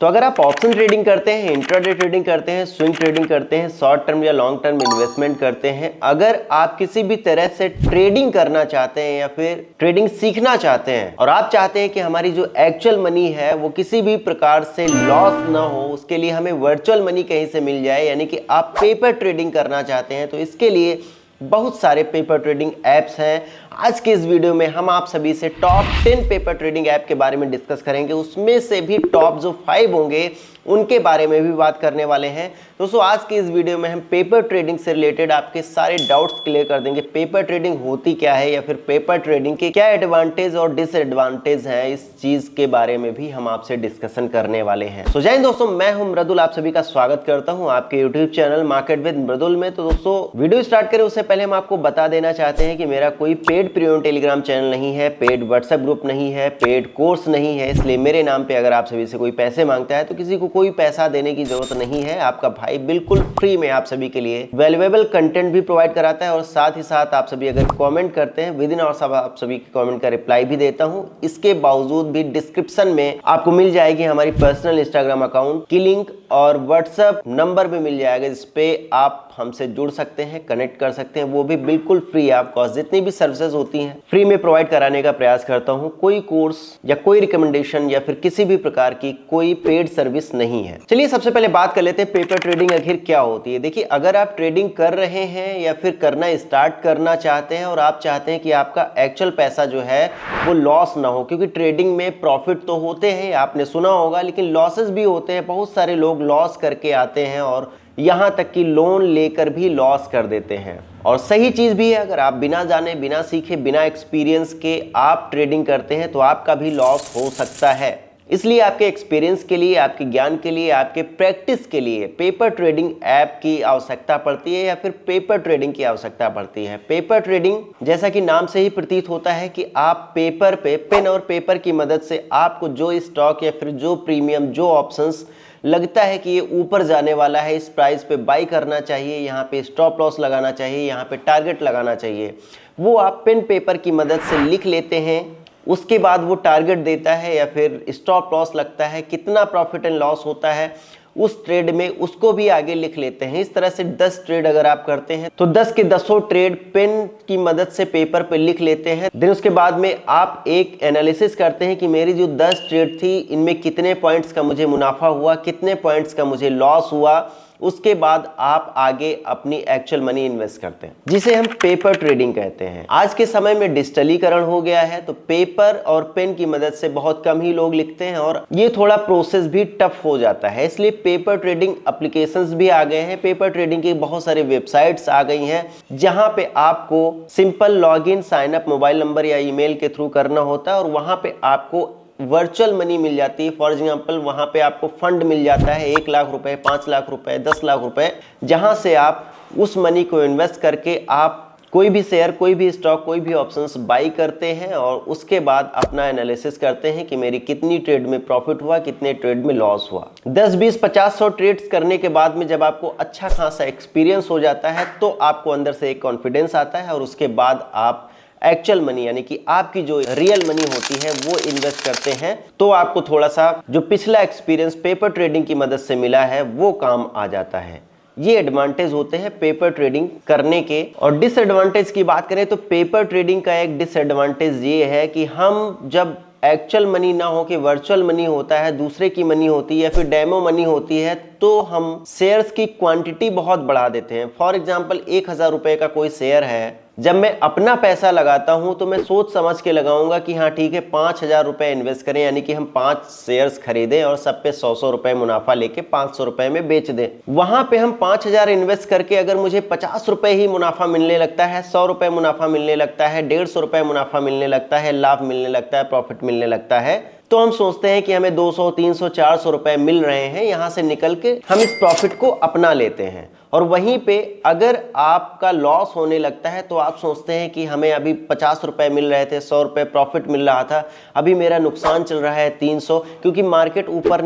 तो अगर आप ऑप्शन ट्रेडिंग करते हैं, इंट्राडे ट्रेडिंग करते हैं, स्विंग ट्रेडिंग करते हैं, शॉर्ट टर्म या लॉन्ग टर्म इन्वेस्टमेंट करते हैं, अगर आप किसी भी तरह से ट्रेडिंग करना चाहते हैं या फिर ट्रेडिंग सीखना चाहते हैं और आप चाहते हैं कि हमारी जो एक्चुअल मनी है वो किसी भी प्रकार से लॉस ना हो, उसके लिए हमें वर्चुअल मनी कहीं से मिल जाए, यानी कि आप पेपर ट्रेडिंग करना चाहते हैं, तो इसके लिए बहुत सारे पेपर ट्रेडिंग ऐप्स हैं। आज के इस वीडियो में हम आप सभी से टॉप 10 पेपर ट्रेडिंग ऐप के बारे में डिस्कस करेंगे। उसमें से भी टॉप जो 5 होंगे उनके बारे में भी बात करने वाले हैं। दोस्तों आज के इस वीडियो में हम पेपर ट्रेडिंग से रिलेटेड आपके सारे डाउट्स क्लियर कर देंगे। पेपर ट्रेडिंग होती क्या है या फिर पेपर ट्रेडिंग के क्या एडवांटेज और डिसएडवांटेज हैं, इस चीज के बारे में भी हम आपसे डिस्कशन करने वाले हैं। तो जय हिंद दोस्तों, मैं हूं मृदुल, आप सभी का स्वागत करता हूं आपके यूट्यूब चैनल मार्केट विद मृदुल में। तो दोस्तों वीडियो स्टार्ट करें उससे पहले हम आपको बता देना चाहते हैं कि मेरा कोई पेड प्रीमियम टेलीग्राम चैनल नहीं है, पेड व्हाट्सएप ग्रुप नहीं है, पेड कोर्स नहीं है, इसलिए मेरे नाम पे अगर आप सभी से कोई पैसे मांगता है तो किसी को कोई पैसा देने की जरूरत नहीं है। आपका भाई बिल्कुल फ्री में आप सभी के लिए वैल्यूएबल कंटेंट भी प्रोवाइड कराता है और साथ ही साथ आप सभी अगर कमेंट करते हैं विद इन और सब आप सभी के कमेंट का रिप्लाई भी देता हूं। इसके बावजूद भी डिस्क्रिप्शन में आपको मिल जाएगी हमारी पर्सनल इंस्टाग्राम अकाउंट की लिंक और व्हाट्सएप नंबर भी मिल जाएगा, जिसपे आप हमसे जुड़ सकते हैं, कनेक्ट कर सकते हैं, वो भी बिल्कुल फ्री है। आपको जितनी भी सर्विसेज होती हैं फ्री में प्रोवाइड कराने का प्रयास करता हूं। कोई कोर्स या कोई रिकमेंडेशन या फिर किसी भी प्रकार की कोई पेड सर्विस नहीं है। चलिए सबसे पहले बात कर लेते हैं पेपर ट्रेडिंग आखिर क्या होती है। देखिए, अगर आप ट्रेडिंग कर रहे हैं या फिर करना स्टार्ट करना चाहते हैं और आप चाहते हैं कि आपका एक्चुअल पैसा जो है वो लॉस ना हो, क्योंकि ट्रेडिंग में प्रॉफिट तो होते हैं, आपने सुना होगा, लेकिन लॉसेस भी होते हैं। बहुत सारे लोग लॉस करके आते हैं और यहाँ तक कि लोन लेकर भी लॉस कर देते हैं। और सही चीज़ भी है, अगर आप बिना जाने, बिना सीखे, बिना एक्सपीरियंस के आप ट्रेडिंग करते हैं तो आपका भी लॉस हो सकता है। इसलिए आपके एक्सपीरियंस के लिए, आपके ज्ञान के लिए, आपके प्रैक्टिस के लिए पेपर ट्रेडिंग ऐप की आवश्यकता पड़ती है या फिर पेपर ट्रेडिंग की आवश्यकता पड़ती है। पेपर ट्रेडिंग जैसा कि नाम से ही प्रतीत होता है कि आप पेपर पे, पेन और पेपर की मदद से आपको जो स्टॉक या फिर जो प्रीमियम, जो ऑप्शंस लगता है कि ये ऊपर जाने वाला है, इस प्राइस पे बाई करना चाहिए, यहाँ पे स्टॉप लॉस लगाना चाहिए, यहाँ पे टारगेट लगाना चाहिए, वो आप पेन पेपर की मदद से लिख लेते हैं। उसके बाद वो टारगेट देता है या फिर स्टॉप लॉस लगता है, कितना प्रॉफिट एंड लॉस होता है उस ट्रेड में, उसको भी आगे लिख लेते हैं। इस तरह से 10 ट्रेड अगर आप करते हैं तो 10 के 10 ट्रेड पेन की मदद से पेपर पे लिख लेते हैं। देन उसके बाद में आप एक एनालिसिस करते हैं कि मेरी जो 10 ट्रेड थी इनमें कितने पॉइंट्स का मुझे मुनाफा हुआ, कितने पॉइंट्स का मुझे लॉस हुआ। उसके बाद आप आगे अपनी एक्चुअल मनी इन्वेस्ट करते हैं, जिसे हम पेपर ट्रेडिंग कहते हैं। आज के समय में डिजिटलीकरण हो गया है तो पेपर और पेन की मदद से बहुत कम ही लोग लिखते हैं और ये थोड़ा प्रोसेस भी टफ हो जाता है, इसलिए पेपर ट्रेडिंग एप्लीकेशंस भी आ गए हैं। पेपर ट्रेडिंग की बहुत सारी वेबसाइट्स आ गई हैं जहां पे आपको simple login, sign up mobile number या ईमेल के थ्रू करना होता है और वहां पे आपको वर्चुअल मनी मिल जाती है। फॉर एग्जांपल वहां पे आपको फंड मिल जाता है 1 लाख रुपए, 5 लाख रुपए, 10 लाख रुपए, जहां से आप उस मनी को इन्वेस्ट करके आप कोई भी शेयर, कोई भी स्टॉक, कोई भी ऑप्शंस बाई करते हैं और उसके बाद अपना एनालिसिस करते हैं कि मेरी कितनी ट्रेड में प्रॉफिट हुआ, कितने ट्रेड में लॉस हुआ। 10, 20, 50, 100 ट्रेड्स करने के बाद में जब आपको अच्छा खासा एक्सपीरियंस हो जाता है तो आपको अंदर से एक कॉन्फिडेंस आता है और उसके बाद आप एक्चुअल मनी यानी कि आपकी जो रियल मनी होती है वो इन्वेस्ट करते हैं। तो आपको थोड़ा सा जो पिछला एक्सपीरियंस पेपर ट्रेडिंग की मदद से मिला है वो काम आ जाता है। ये एडवांटेज होते हैं पेपर ट्रेडिंग करने के। और डिसएडवांटेज की बात करें तो पेपर ट्रेडिंग का एक डिसएडवांटेज ये है कि हम जब एक्चुअल मनी ना हो के वर्चुअल मनी होता है, दूसरे की मनी होती है या फिर डेमो मनी होती है, तो हम शेयर्स की क्वांटिटी बहुत बढ़ा देते हैं। फॉर एग्जांपल 1000 रुपए का कोई शेयर है, जब मैं अपना पैसा लगाता हूं तो मैं सोच समझ के लगाऊंगा कि हाँ ठीक है 5000 रुपए इन्वेस्ट करें, यानी कि हम 5 शेयर्स खरीदें और सब पे 100 रुपए मुनाफा लेके 500 रुपए में बेच दें। वहां पे हम 5000 इन्वेस्ट करके अगर मुझे 50 रुपए ही मुनाफा मिलने लगता है, 100 रुपए मुनाफा मिलने लगता है, 150 रुपए मुनाफा मिलने लगता है, लाभ मिलने लगता है, प्रॉफिट मिलने लगता है, तो हम सोचते हैं कि हमें 200, 300, 400 रुपए मिल रहे हैं, यहां से निकल के हम इस प्रॉफिट को अपना लेते हैं। और वहीं पे अगर आपका लॉस होने लगता है तो आप सोचते हैं कि हमें अभी 50 रुपए मिल रहे थे, 100 रुपए प्रॉफिट मिल रहा था, अभी मेरा नुकसान चल रहा है 300, क्योंकि मार्केट ऊपर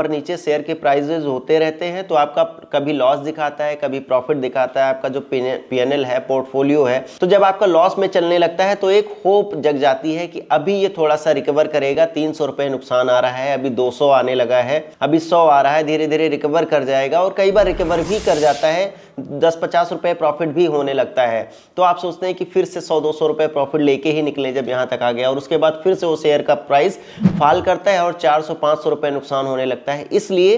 नीचे शेयर के प्राइसेस होते रहते हैं। तो आपका कभी लॉस दिखाता है, कभी प्रॉफिट दिखाता है, आपका जो पीएनएल है, पोर्टफोलियो है। तो जब आपका लॉस में चलने लगता है तो एक होप जग जाती है कि अभी ये थोड़ा सा रिकवर करेगा, 300 250 रुपए नुकसान आ रहा है, अभी 200 आने लगा है, अभी 100 आ रहा है, धीरे धीरे रिकवर कर जाएगा और कई बार रिकवर भी कर जाता है, 10-50 रुपए प्रॉफिट भी होने लगता है। तो आप सोचते हैं कि फिर से 100-200 रुपए प्रॉफिट लेके ही निकले जब यहाँ तक आ गया, और उसके बाद फिर से वो शेयर का प्राइस फॉल करता है और 400-500 रुपए नुकसान होने लगता है। इसलिए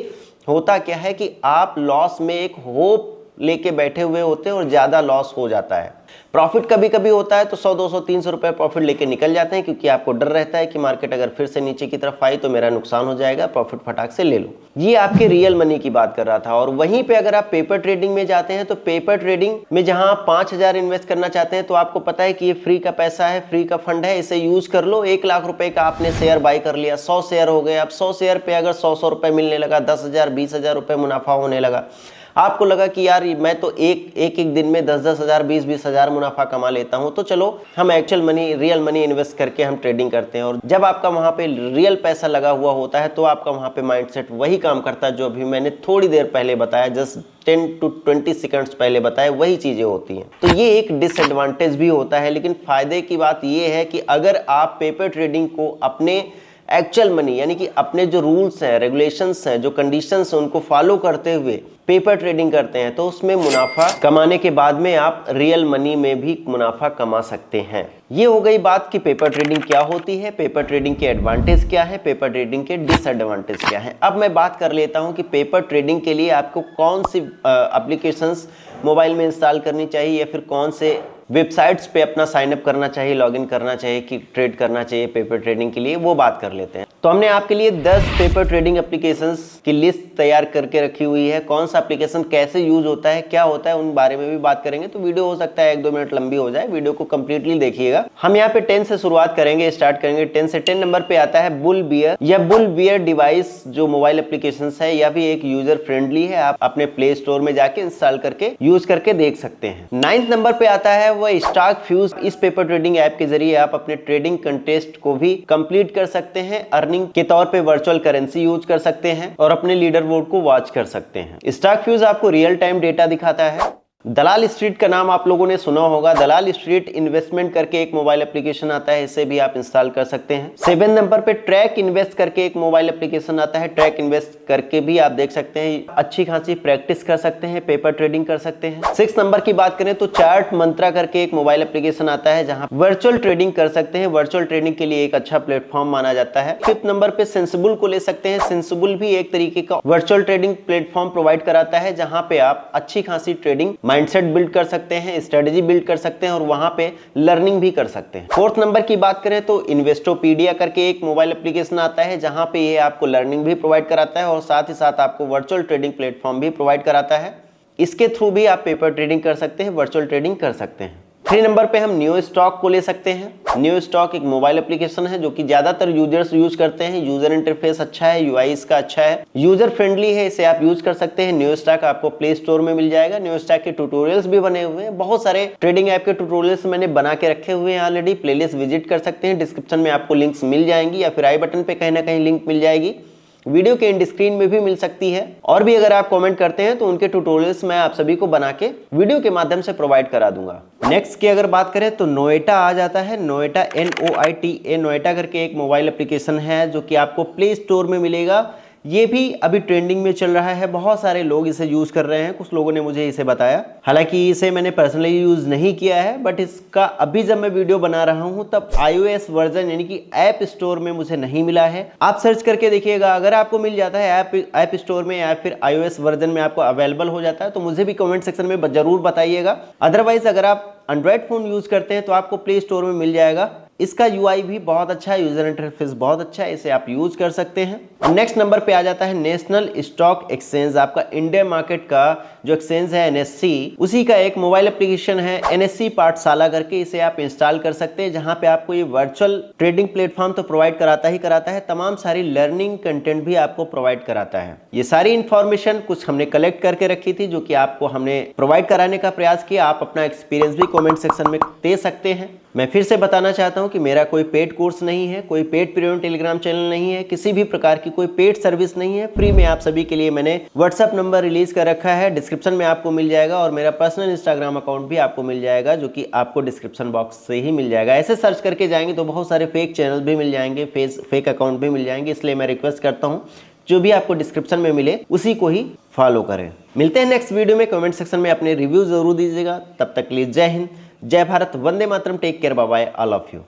होता क्या है कि आप लॉस में एक होप लेके बैठे हुए होते हैं और ज्यादा लॉस हो जाता है। प्रॉफिट कभी कभी होता है तो 100-200-300 रुपए प्रॉफिट लेके निकल जाते हैं, क्योंकि आपको डर रहता है कि मार्केट अगर फिर से नीचे की तरफ आई तो मेरा नुकसान हो जाएगा, प्रॉफिट फटाक से ले लो। ये आपके रियल मनी की बात कर रहा था। और वहीं पे अगर आप पेपर ट्रेडिंग में जाते हैं तो पेपर ट्रेडिंग में जहां आप 5000 इन्वेस्ट करना चाहते हैं तो आपको पता है कि ये फ्री का पैसा है, फ्री का फंड है, इसे यूज कर लो। 1 लाख रुपए का आपने शेयर बाय कर लिया, 100 शेयर हो गए। अब 100 शेयर पे अगर 100 रुपए मिलने लगा, 10,000 20,000 रुपए मुनाफा होने लगा, आपको लगा कि यार मैं तो एक दिन में 10-10 हजार 20-20 हजार मुनाफा कमा लेता हूं, तो चलो हम actual money real money invest करके हम ट्रेडिंग करते हैं। और जब आपका वहां पे रियल पैसा लगा हुआ होता है तो आपका वहां पे माइंडसेट वही काम करता है जो अभी मैंने थोड़ी देर पहले बताया, जस्ट 10 to 20 सेकंड्स पहले बताए, वही चीजें होती हैं। तो ये एक डिसएडवांटेज भी होता है, लेकिन फायदे की बात ये है कि अगर आप पेपर ट्रेडिंग को अपने एक्चुअल मनी यानी कि अपने जो रूल्स हैं, रेगुलेशंस हैं, जो कंडीशंस हैं, उनको फॉलो करते हुए पेपर ट्रेडिंग करते हैं तो उसमें मुनाफा कमाने के बाद में आप रियल मनी में भी मुनाफा कमा सकते हैं। ये हो गई बात कि पेपर ट्रेडिंग क्या होती है, पेपर ट्रेडिंग के एडवांटेज क्या है, पेपर ट्रेडिंग के डिसएडवांटेज क्या है। अब मैं बात कर लेता हूं कि पेपर ट्रेडिंग के लिए आपको कौन सी एप्लीकेशंस मोबाइल में इंस्टॉल करनी चाहिए या फिर कौन से वेबसाइट्स पे अपना साइन अप करना चाहिए, लॉगिन करना चाहिए कि ट्रेड करना चाहिए पेपर ट्रेडिंग के लिए, वो बात कर लेते हैं। तो हमने आपके लिए 10 पेपर ट्रेडिंग एप्लीकेशंस की लिस्ट तैयार करके रखी हुई है। कौन सा एप्लीकेशन कैसे यूज होता है, क्या होता है, उन बारे में भी बात करेंगे। तो वीडियो हो सकता है 1-2 मिनट लंबी हो जाए, वीडियो को कंप्लीटली देखिएगा। हम यहाँ पे 10 से शुरुआत करेंगे, स्टार्ट करेंगे 10 से। 10 नंबर पे आता है बुल बियर। यह बुल बियर डिवाइस जो मोबाइल एप्लीकेशन है, यह भी एक यूजर फ्रेंडली है, आप अपने प्ले स्टोर में जाके इंस्टॉल करके यूज करके देख सकते हैं। 9th नंबर पे आता है वह स्टॉक फ्यूज। इस पेपर ट्रेडिंग ऐप के जरिए आप अपने ट्रेडिंग कंटेस्ट को भी कंप्लीट कर सकते हैं, अर्निंग के तौर पे वर्चुअल करेंसी यूज कर सकते हैं और अपने लीडर बोर्ड को वॉच कर सकते हैं। स्टॉक फ्यूज आपको रियल टाइम डेटा दिखाता है। दलाल स्ट्रीट का नाम आप लोगों ने सुना होगा। दलाल स्ट्रीट इन्वेस्टमेंट करके एक मोबाइल एप्लीकेशन आता है, इसे भी आप इंस्टॉल कर सकते हैं। 7 नंबर पे ट्रैक इन्वेस्ट करके एक मोबाइल एप्लीकेशन आता है, ट्रैक इन्वेस्ट करके भी आप देख सकते हैं, अच्छी खासी प्रैक्टिस कर सकते हैं, पेपर ट्रेडिंग कर सकते हैं। 6 नंबर की बात करें तो चार्ट मंत्रा करके एक मोबाइल एप्लीकेशन आता है, जहां वर्चुअल ट्रेडिंग कर सकते हैं। वर्चुअल ट्रेडिंग के लिए एक अच्छा प्लेटफॉर्म माना जाता है। 5th नंबर पे सेंसिबल को ले सकते हैं। सेंसिबल भी एक तरीके का वर्चुअल ट्रेडिंग प्लेटफॉर्म प्रोवाइड कराता है, जहां पे आप अच्छी खासी ट्रेडिंग माइंडसेट बिल्ड कर सकते हैं, स्ट्रेटजी बिल्ड कर सकते हैं और वहां पे लर्निंग भी कर सकते हैं। 4th नंबर की बात करें तो इन्वेस्टोपीडिया करके एक मोबाइल एप्लीकेशन आता है, जहां पे ये आपको लर्निंग भी प्रोवाइड कराता है और साथ ही साथ आपको वर्चुअल ट्रेडिंग प्लेटफॉर्म भी प्रोवाइड कराता है। इसके थ्रू भी आप पेपर ट्रेडिंग कर सकते हैं, वर्चुअल ट्रेडिंग कर सकते हैं। 3 नंबर पे हम न्यू स्टॉक को ले सकते हैं। न्यू स्टॉक एक मोबाइल एप्लीकेशन है जो कि ज्यादातर यूजर्स यूज करते हैं। यूजर इंटरफेस अच्छा है, यूआई इसका अच्छा है, यूजर फ्रेंडली है, इसे आप यूज कर सकते हैं। न्यू स्टॉक आपको प्ले स्टोर में मिल जाएगा। न्यू स्टॉक के ट्यूटोरियल्स भी बने हुए हैं, बहुत सारे ट्रेडिंग ऐप के ट्यूटोरियल्स मैंने बना के रखे हुए हैं ऑलरेडी। प्लेलिस्ट विजिट कर सकते हैं, डिस्क्रिप्शन में आपको लिंक्स मिल जाएंगी या फिर आई बटन पे कहीं ना कहीं लिंक मिल जाएगी, वीडियो के एंड स्क्रीन में भी मिल सकती है। और भी अगर आप कमेंट करते हैं तो उनके ट्यूटोरियल्स मैं आप सभी को बना के वीडियो के माध्यम से प्रोवाइड करा दूंगा। नेक्स्ट की अगर बात करें तो नोएटा आ जाता है। नोएटा NOITA नोएटा करके एक मोबाइल एप्लीकेशन है जो कि आपको प्ले स्टोर में मिलेगा। ये भी अभी ट्रेंडिंग में चल रहा है, बहुत सारे लोग इसे यूज कर रहे हैं, कुछ लोगों ने मुझे इसे बताया। हालांकि इसे मैंने पर्सनली यूज नहीं किया है, बट इसका अभी जब मैं वीडियो बना रहा हूं तब iOS वर्जन यानी कि ऐप स्टोर में मुझे नहीं मिला है। आप सर्च करके देखिएगा, अगर आपको मिल जाता है ऐप स्टोर में या फिर iOS वर्जन में आपको अवेलेबल हो जाता है तो मुझे भी कमेंट सेक्शन में जरूर बताइएगा। अदरवाइज अगर आप एंड्रॉइड फोन यूज करते हैं तो आपको प्ले स्टोर में मिल जाएगा। इसका यूआई भी बहुत अच्छा है, यूजर इंटरफेस बहुत अच्छा है, इसे आप यूज कर सकते हैं। नेक्स्ट नंबर पे आ जाता है नेशनल स्टॉक एक्सचेंज। आपका इंडिया मार्केट का जो एक्सचेंज है NSE, उसी का एक मोबाइल एप्लीकेशन है NSE पाठशाला करके, इसे आप इंस्टॉल कर सकते हैं, जहां पे आपको ये वर्चुअल ट्रेडिंग प्लेटफॉर्म तो प्रोवाइड कराता ही कराता है, तमाम सारी लर्निंग कंटेंट भी आपको प्रोवाइड कराता है। ये सारी इंफॉर्मेशन कुछ हमने कलेक्ट करके रखी थी जो कि आपको हमने प्रोवाइड कराने का प्रयास किया। आप अपना एक्सपीरियंस भी कमेंट सेक्शन में दे सकते हैं। मैं फिर से बताना चाहता हूं कि मेरा कोई पेड कोर्स नहीं है, कोई पेड प्रीमियम टेलीग्राम चैनल नहीं है, किसी भी प्रकार की कोई पेड सर्विस नहीं है। फ्री में आप सभी के लिए मैंने व्हाट्सएप नंबर रिलीज कर रखा है, डिस्क्रिप्शन में आपको मिल जाएगा, और मेरा पर्सनल इंस्टाग्राम अकाउंट भी आपको मिल जाएगा, जो कि आपको डिस्क्रिप्शन बॉक्स से ही मिल जाएगा। ऐसे सर्च करके जाएंगे तो बहुत सारे फेक चैनल भी मिल जाएंगे, फेक अकाउंट भी मिल जाएंगे। इसलिए मैं रिक्वेस्ट करता हूँ जो भी आपको डिस्क्रिप्शन में मिले उसी को ही फॉलो करें। मिलते हैं नेक्स्ट वीडियो में। कमेंट सेक्शन में अपने रिव्यू जरूर दीजिएगा। तब तक के लिए जय हिंद, जय भारत, वंदे मातरम, take care, bye bye, all of you.